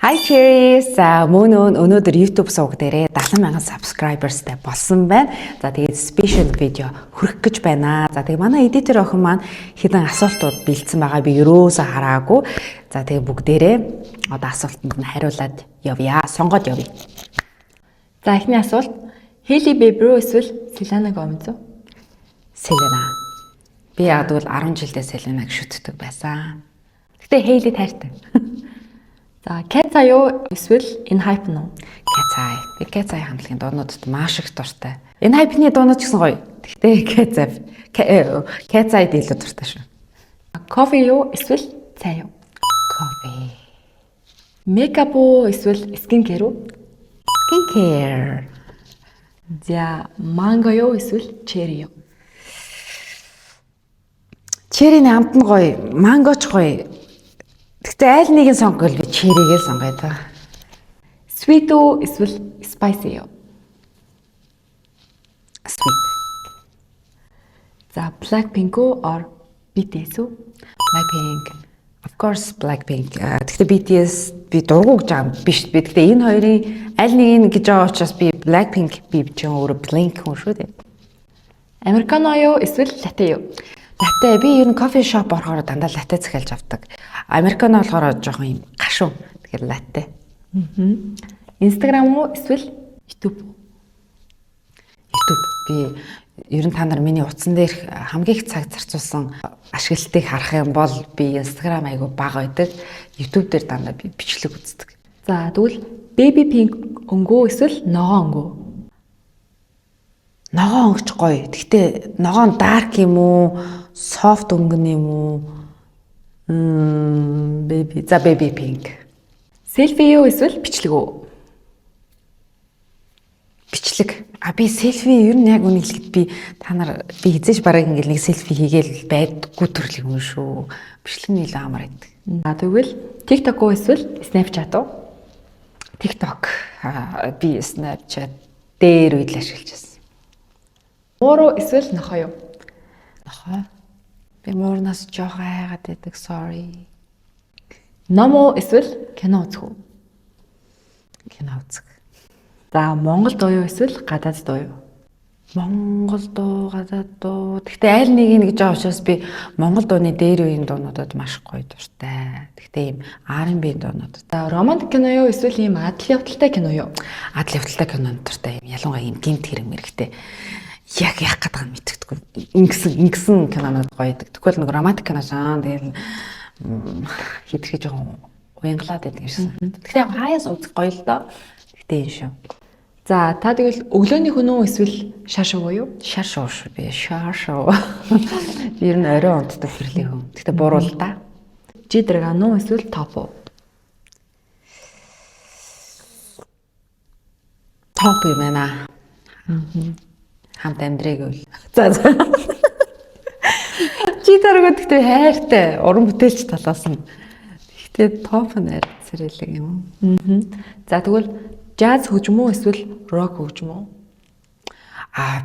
Hi Cherries. Мөн өнөөдөр YouTube суваг дээрээ 70,000 subscribersтай болсон байна. За тэгээд special video хүрэх гэж байна. За тэгээд манай editor охин маань хэдэн асуултууд бэлдсэн байгаа. Би ерөөсөө хараагүй. За тэгээд бүгдээрээ одоо асуултанд нь хариулаад явъя. Сонгоод явъя. За эхний асуулт. Hailey Bieber эсвэл Selena Gomez үү? Selena. Би яг бол 10 жилдээ Selena-г шүтдэг байсан. Гэтэ Hailey тайртай. За Cat's-ай юу эсвэл ENHYPEN уу? Cat's-ай. Би Cat's-ай хамтлагийн дуунуудад маш их дуртай. ENHYPEN-ий дуунууд ч гэсэн гоё. Гэхдээ Cat's-ай илүү дуртай шүү. Coffee юу эсвэл цай юу? Coffee. Makeup уу эсвэл skincare уу? Skincare. За mango юу эсвэл cherry юу? Cherry-ний амт нь гоё, mango-ч гоё. Гэхдээ аль нэг нь сонгол би cherry-гээ сонгоё та. Sweet уу эсвэл spicy юу? Sweet. За Blackpink уу or BTS үү? Blackpink. Of course Blackpink. Гэхдээ BTS би дургу гэж байгаа биш. Би гэхдээ энэ хоёрын аль нэг нь гэж байгаа учраас би Blackpink би ч өөрөө Blink хүн шүү дээ. Americano юу эсвэл latte юу? Latte би ер нь кофе шоп орохоор дандаа latte захиалж авдаг. Американо болохоор жоохон юм гашуун. Тэгэхээр latte. Instagram уу эсвэл YouTube үү? YouTube би ер нь та нар миний утсан дээр хамгийн их цаг зарцуулсан ашиглалтыг харах юм бол би Instagram айгу бага байдаг. YouTube дээр дандаа би бичлэг үздэг. За тэгвэл baby pink өнгөө эсвэл ногоон өнгөө? Ногоон өнгөч гоё. Гэхдээ ногоон dark юм уу? Soft өнгөн юм уу? Baby pink. Selfie юу эсвэл бичлэг үү? Бичлэг. Би селфи ер нь яг үнийг хэлэхэд би хизээж бараг ингээл нэг селфи хийгээл байдаггүй төрлийн хүн шүү. Бичлэг нь илүү амар байдаг. Тэгвэл TikTok уу эсвэл Snapchat уу? TikTok. Би Snapchat дээр үйл ашиглаж байсан. Муур уу эсвэл нохой юу? Нохой. Би муурнаас жоохон хайгаад байдаг. Sorry. Ном уу эсвэл кино үзэх үү? Кино үзэх. За Монгол дуу юу эсвэл гадаад дуу юу? Монгол дуу, гадаад дуу. Гэхдээ аль нэг нь гэж байгаа учраас би монгол дууны дээр үеийн дуунуудад маш гоё дуртай. Гэхдээ ийм R&B дуунууд. За романтик кино юу эсвэл ийм адал явдалтай кино юу? Адал явдалтай кинонд дуртай. Ийм ялангуяа ийм гинт хэрэг мэрэгтэй. Яг яах гэдэг нь мэддэггүй. Ингэсэн кинонууд гоё байдаг. Тэгвэл нэг романтик кино шаан тэгэл хитрхи жоохон уянгалаад байдаг юм шиг. Гэхдээ хаяас үзэх гоё л доо. Гэхдээ энэ шүү. За та тэгвэл өглөөний хүн үү эсвэл шар шувуу юу? Шар шуу шүү би. Шар шуу. Би ер нь орой унтдаг төрлийн хүн. Гэхдээ буруу л да. G-Dragon уу эсвэл Top уу? Top юм байна. Хамт амьдрыг үл. За. G-Dragon гэхдээ хайртай. Уран бүтээлч талаас нь. Гэхдээ Top нь арай царайлаг юм. За тэгвэл jazz хөгжим үү эсвэл rock хөгжим үү?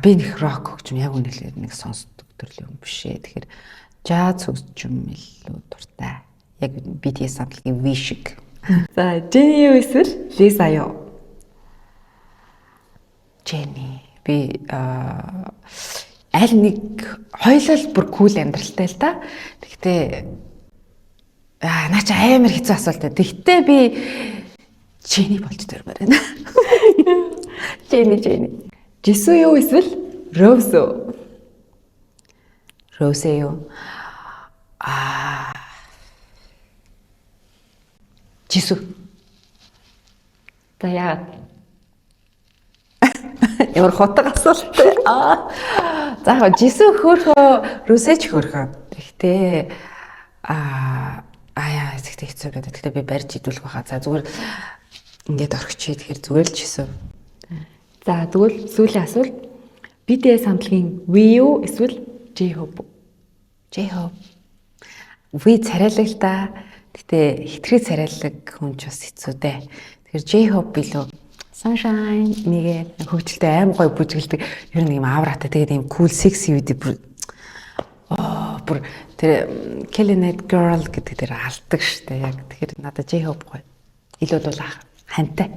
Би нэг rock хөгжим яг үнэхээр нэг сонсдог төрлийн хүн биш ээ. Тэгэхээр jazz хөгжим илүү дуртай. Яг BTS хамтлагийн V шиг. За Jennie юу эсвэл Lisa юу? Jennie. Би аль нэг хоёулаа бүр cool амьдралтай л та. Гэхдээ наа чи амар хэцүү асуулт. Гэхдээ би Jennie болж төрмөр байна. Jennie. Jisoo юу эсвэл Rose үү? Rose юу? Jisoo. За яагаад? Ямар хотог асуулт. За Jisoo хөөрхөө, Rose ч хөөрхөө. Гэхдээ эцэгтэй хэцүү байдаг. Гэхдээ би барьж идүүлэх байхаа. За зүгээр ингээд орхичээ тэгэхээр зүгээр л Jisoo. За тэгвэл сүүлийн асуулт. BTS хамтлагийн V юу эсвэл J-Hope? J-Hope. V царайлаг л да. Гэтэ хитрхи царайлаг хүн ч бас хэцүү дээ. Тэгэхээр J-Hope билүү. Sunshine нэгэ хөгжилтэй аим гоё бүжгэлдэг. Ер нь юм авраатай тэгээд юм cool sexy үү бүр тэр Kelly Night Girl гэдэг дээр алдаг штэ яг тэгэхээр надад J-Hope гоё. илүүд бол хантай.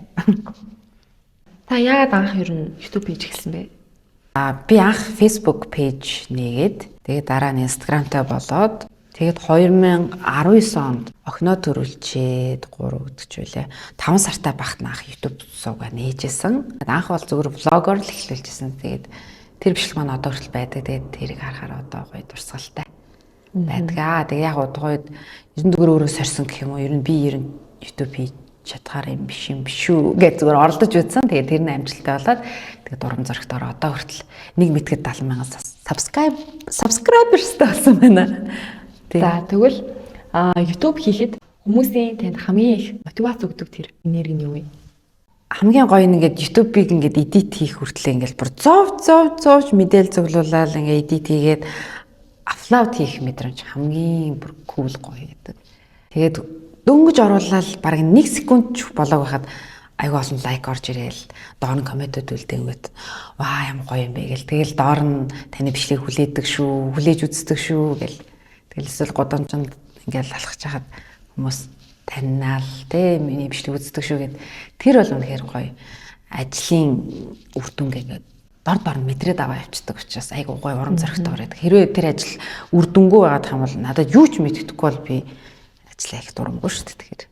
Та яагаад анх ер нь YouTube пэйж эхэлсэн бэ? Би анх Facebook пэйж нээгээд тэгээд дараа нь Instagramтай болоод тэгээд 2019 онд охиноо төрүүлчихэд 3 өдөгч үлээ 5 сартай багт анх YouTube суугаа нээжсэн. Анх бол зүгээр влогоор л эхлүүлжсэн. Тэгээд тэр бичлэг маань одоо хүртэл байдаг. Тэгээд тэрийг харахаар одоо гоё дурсгалтай байдаг. Тэгээд яг удаад 94 өөрөө сорьсон гэх юм уу? Ер нь би YouTube хийж чадхаар юм биш үү гэж зүгээр оролдож үзсэн. Тэгээд тэр нь амжилттай болоод тэгээд урам зоригтойр одоо хүртэл нэг мэтгэд 70,000 subscribers болсон байна. За тэгвэл YouTube хийхэд хүмүүсийн танд хамгийн их мотивац өгдөг тэр энерги нь юу вэ? Хамгийн гоё нь ингээд YouTube-ийг ингээд edit хийх хүртлээ ингээд бүр зовж мэдээл цуглуулаад ингээд edit хийгээд аплод хийх мэдрэмж хамгийн бүр cool гоё гэдэг. Тэгээд дөнгөж оруулаад бараг 1 секунд ч болоог байхад айгүй олон лайк орж ирээл доор нь комментүүд үлдээнгүүт ваа ямар гоё юм бэ гэл тэгэл доор нь таны бичлэгийг хүлээж үздэг шүү гэл тэгэл эсвэл годамжинд ингээл алхаж хахад хүмүүс таньнаал те миний бичлэг үздэг шүү гэд тэр бол үнэхээр гоё ажлын үр дүнгээ ингээд дор нь мэдрээд аваа явцдаг учраас айгүй гоё урам зоригтой ороод хэрвээ тэр ажил үр дүнгүй байгаад хам бол надад юу ч мэддэхгүй бол би ажлаа их дурамгүй шүү дээ тэгэхээр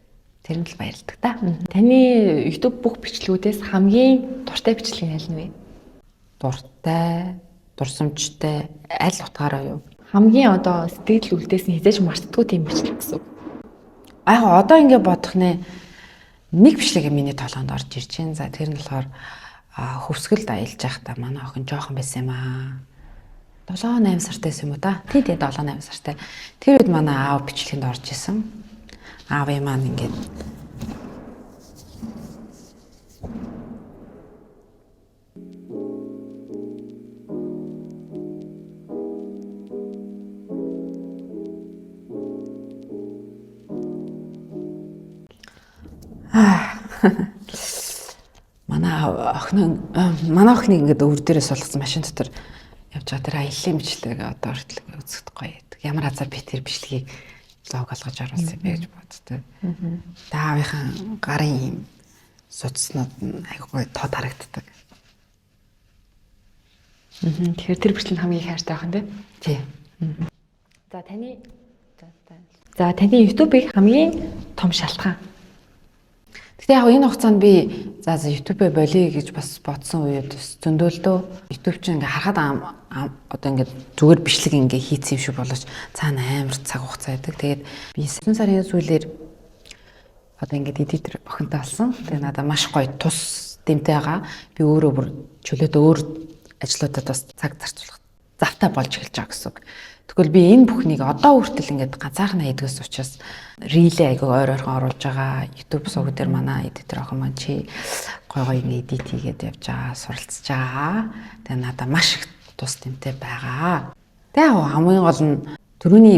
тэр нь л баярлдаг та. Таны YouTube бүх бичлэгүүдээс хамгийн дуртай бичлэг нь аль нь вэ? Дуртай, дурсамжтай аль утгаараа юу? Хамгийн одоо сэтгэл үлдээс нь хязгаарч мартдаггүй тийм бичлэг гэсэн. Одоо ингэ бодох нэ нэг бичлэг миний толгойд орж ирж байна. За тэр нь болохоор хөвсгөлд аялж байхдаа манай охин жоохон байсан юм аа. 7-8 сартай байсан юм уу та? Тий 7-8 сартай. Тэр үед манай аав бичлэгэнд орж исэн. Аавын маань ингээд манай охины ингээд өвөр дээрээ суулгасан машин дотор явж байгаа тэр аяллаа бичлэг одоо хүртэл үзэхэд гоё байдаг. Ямар азар би тэр бичлэгийг лог олгож оруулсан юм бэ гэж боддог. Таавынхан гарын юм суцснууд нь айгүй гоё тод харагддаг. Тэгэхээр тэр бичлэг хамгийн их хайртай байх нь тий. За таны YouTube-ийг хамгийн том шалтгаан. Гэтэ яг энэ хугацаанд би за YouTube-ээ болиё гэж бас бодсон үед зөндөөлдөө YouTube чинь ингээ харахад одоо ингээ зүгээр бичлэг ингээ хийцсэн юм шиг болооч цаана амар цаг хугацаа байдаг. Тэгээд би 9 сарын сүүлээр одоо ингээ эдитер охинтой болсон. Тэгээд надад маш гоё тус дэмтэй байгаа. Би өөрөө бүр чөлөөд өөр ажлуудад бас цаг зарцуулах завтай болж эхэлж байгаа гэсэн үг. Тэгвэл би энэ бүхнийг одоо хүртэл ингээд ганцаархнаа хийдгээс учраас рилээ айгүй ойрхон оруулж байгаа. YouTube сувг дээр манай эдитер охин маань чи гой ингээд эдит хийгээд явж байгаа, суралцж байгаа. Тэгээ надад маш их тус дэмтэй байгаа. Тэгээ хамгийн гол нь түрүүний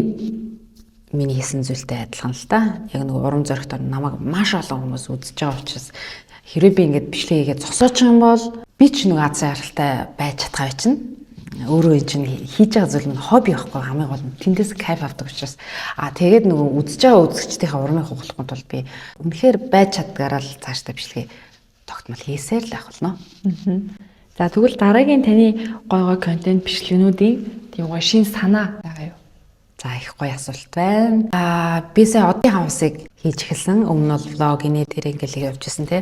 миний хийсэн зүйлтэй адилхан л да. Яг нэг урам зоригтой намайг маш олон хүмүүс үзэж байгаа учраас хэрвээ би ингээд бичлэг хийгээд зогсооч юм бол би ч нэг аз жаргалтай байж чадхаа чинь өөрөө чинь хийж байгаа зүйл нь хобби байхгүй хамгийн гол нь тэндээс кайф авдаг учраас тэгээд нөгөө үзэж байгаа үзэгчдийнхээ урмыг хугалахын тулд би үнэхээр байж чаддгаараа л цаашдаа бичлэгээ тогтмол хийсээр л авах болно. За тэгвэл дараагийн таны гой контент бичлэгнүүдийн тийм гой шин санаа байгаа юу? За их гоё асуулт байна. Би сая одын хавсыг хийж эхэлсэн. Өмнө нь влог инээ тэр ингээл явуулжсэн тий.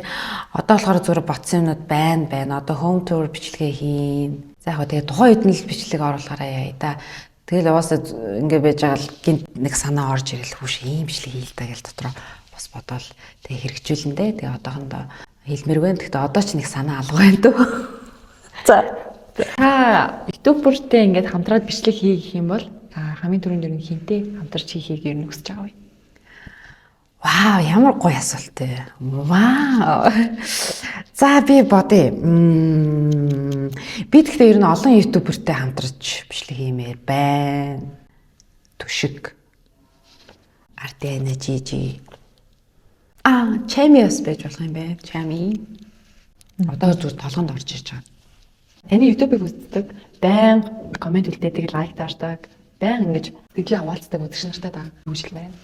Одоо болохоор зүгээр ботсон юмнууд байна. Одоо home tour бичлэгээ хийн. За яг тэгээ тухайн үед нь л бичлэг оруулахаараа яа да. Тэгэл угаасаа ингээ байж байгаа л гинт нэг санаа орж ирэл хүүш ийм бичлэг хийл та гэл дотроо бас бодоол тэгээ хэрэгжүүлэн дээ. Тэгээ одоохондоо хэлмэр байна. Гэхдээ одоо ч нэг санаа алга байна дөө. За та YouTube-бүртэй ингээд хамтраад бичлэг хийх юм бол хамгийн түрүүнд ер нь хинтээ хамтарч хийхийг ер нь хүсэж байгаа вэ? Вау, ямар гоё асуулт ээ. Вау. За би бодъё. Би тэгтээ ер нь олон ютубертэй хамтарч бичлэг хиймээр байна. Түшиг. Артена Жижи. Чами бас байж болох юм байна. Чами. Одоо зүгээр толгонд орж ирж байгаа. Таны ютубыг үздэг, байнга комент үлдээдэг, лайк таардаг, байнга ингэж сэтгэлээ хаваалцдаг үзэгч нартай та хөвжил байна.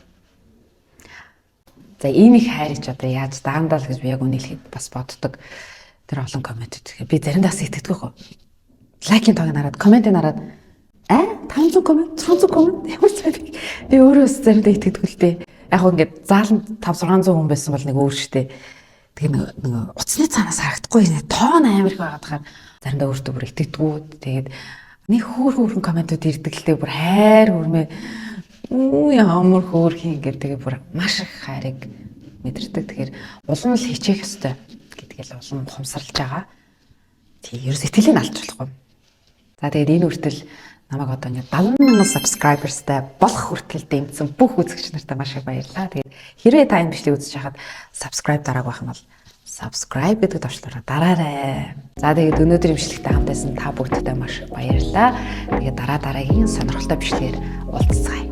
За ийм их хайрч одоо яаж даандаа л гэж би яг үнэлэхэд бас боддог. Тэр олон коммент тэгэхээр би заримдаа итгэдэг хөө. Лайкийн тоог нараад, комментыг нараад 500 коммент, 600 коммент ямар ч би өөрөө заримдаа итгэдэг л дээ. Яг хөө ингээд зааланд 500-600 хүн байсан бол нэг өөр штэ. Тэгээ нэг утасны цаанаас харагдахгүй нэ тоон амар их байгаад хахаар заримдаа өөртөө бүр итгэдэггүй. Тэгээд нэг хөөрхөн комментууд ирдэг л дээ бүр хайр хүрмээ. Ямар хөөрхий ингээд тэгээ бүр маш их хайрыг мэдэрдэг. Тэгэхээр улам л хичээх ёстой гэдгээл улам ухамсарлаж байгаа. Тийм ер сэтгэлийг алж болохгүй. За тэгээд энэ үртэл намайг одоо ингээд 70,000 subscribersтай болох хүртэл дэмжсэн бүх үзэгч нартай маш их баярлалаа. Тэгээд хэрвээ та энэ бичлэгийг үзэж хахад subscribe дараагүй байх юм бол subscribe гэдэг товчлороо дараарай. За тэгээд өнөөдөр бичлэгтэй хамт байсан та бүгдтэй маш их баярлалаа. Тэгээд дараагийн сонирхолтой бичлэгээр уулзцгаая.